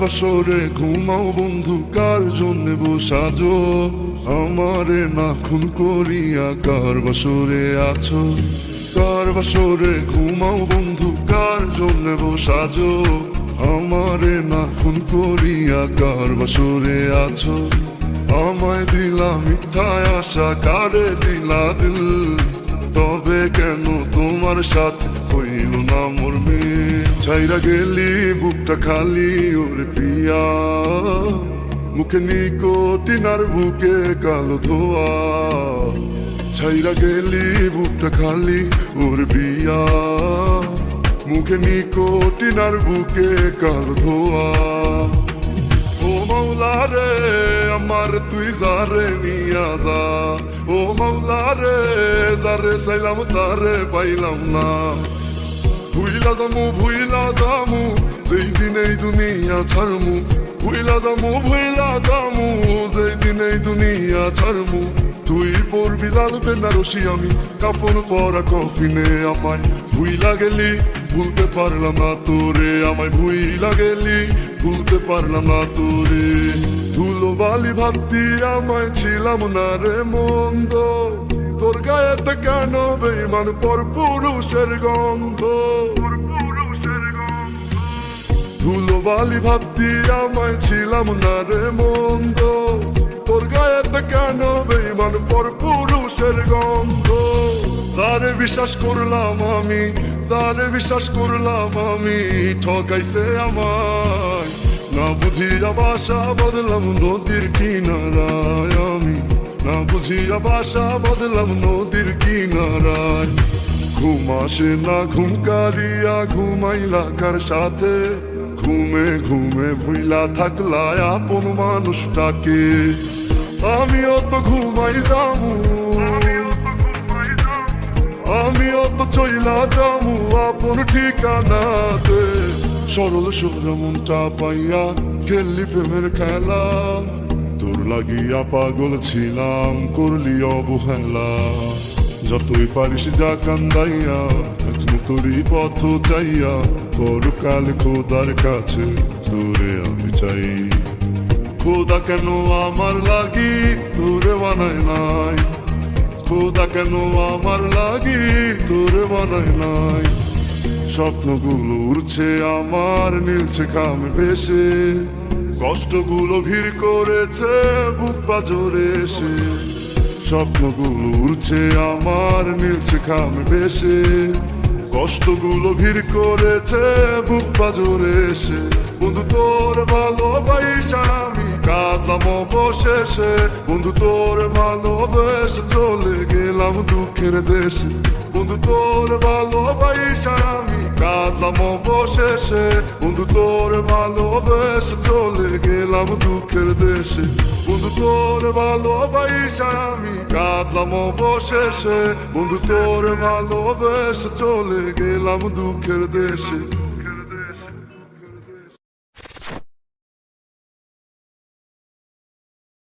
বাসরে ঘুমাও বন্ধু, কার জন্য বসাজো আমারে না খুন করিয়া? কার বাসরে আছো? কার বাসরে ঘুমাও বন্ধু, কার জন্য বসাজো আমারে না খুন করিয়া? কার বাসরে আছো? আমায় দিলা মিথ্যায় আশা, কারে দিলা দিল? তবে কেন তোমার সাথে হইল না মোর মিল? ছাইরা গেলি বুকটা খালি ওরে প্রিয়া, মুখে নিকোটিন আর বুকে কালো ধোয়া। ছাইরা গেলি বুকটা খালি ওরে প্রিয়া, মুখে নিকোটিন আর বুকে কালো ধোয়া। ও মৌলা রে আমার তুই যারে নিয়া যা, ও মৌলা রে যারে চাইলাম তারে পাইলাম না। ভুইলা যামু যেই দিন এই দুনিয়া ছাড়মু, ভুইলা যামু যেই দিন এই দুনিয়া ছাড়মু। তুই পড়বি লাল বেনারসি, আমি কাপড় পরা কফিনে। আমায় ভুইলা গেলি ভুলতে পারলাম না তোরে, আমায় ভুইলা গেলি ভুলতে পারলাম না তোরে। ধুলো বালি ভাবতি আমায় ছিলাম না রে মন্দ, তোর গায়েতে কেন বেইমান পর পুরুষের গন্ধ? ধুলো বালি ভাবতি আমায় ছিলাম না রে মন্দ, তোর গায়েতে কেন বেইমান পর পুরুষের গন্ধ? যারে বিশ্বাস করলাম আমি, যারে বিশ্বাস করলাম আমি, ঠকাইছে আমায়। না বুঝিয়া বাসা বদলাম নদীর কিনারায় আমি, না বুঝিয়া বাসা বদলাম নদীর কিনারায়। ঘুম আসে না ঘুম কারিয়া ঘুমাইলা কার সাথে? ঘুমে ঘুমে ভুইলা থাকলা আপন মানুষটাকে। আমিও তো ঘুমাই যামু, আমিও তো চইলা যামু আপন ঠিকানাতে। সরল সোজা মনটা পাইয়া খেললি প্রেমের খেলা, তোর লাগিয়া পাগল ছিলাম করলি অবহেলা। যতই পারিস যা কান্দাইয়া থাকমু তোরই পথ চাইয়া, পরকাল খোদার কাছে তোরে আমি চাই। খোদা কেন আমার লাগি তোরে বানায় নাই? খোদা কেন আমার লাগি তোরে বানায় নাই? স্বপ্নগুলো উড়ছে আমার নীলছে খামে ভেসে, কষ্টগুলো ভিড় করেছে বুক পাজরে এসে। স্বপ্নগুলো উড়ছে আমার নীলছে খামে ভেসে, কষ্টগুলো ভিড় করেছে বুক পাজরে এসে। বন্ধু তোর ভালোবাসা আমি কাঁদলাম অবশেষে, বন্ধু তোর ভালোবেসে চলে গেলাম দুঃখের দেশে। বন্ধু তোর ভালোবাসা আমি কাঁদলাম অবশেষে, বন্ধু তোর ভালোবেসে চলে গেলাম দুঃখের দেশে। বন্ধু তোর ভালোবাসা আমি কাঁদলাম অবশেষে, বন্ধু তোর ভালোবেসে চলে গেলাম দুঃখের দেশে।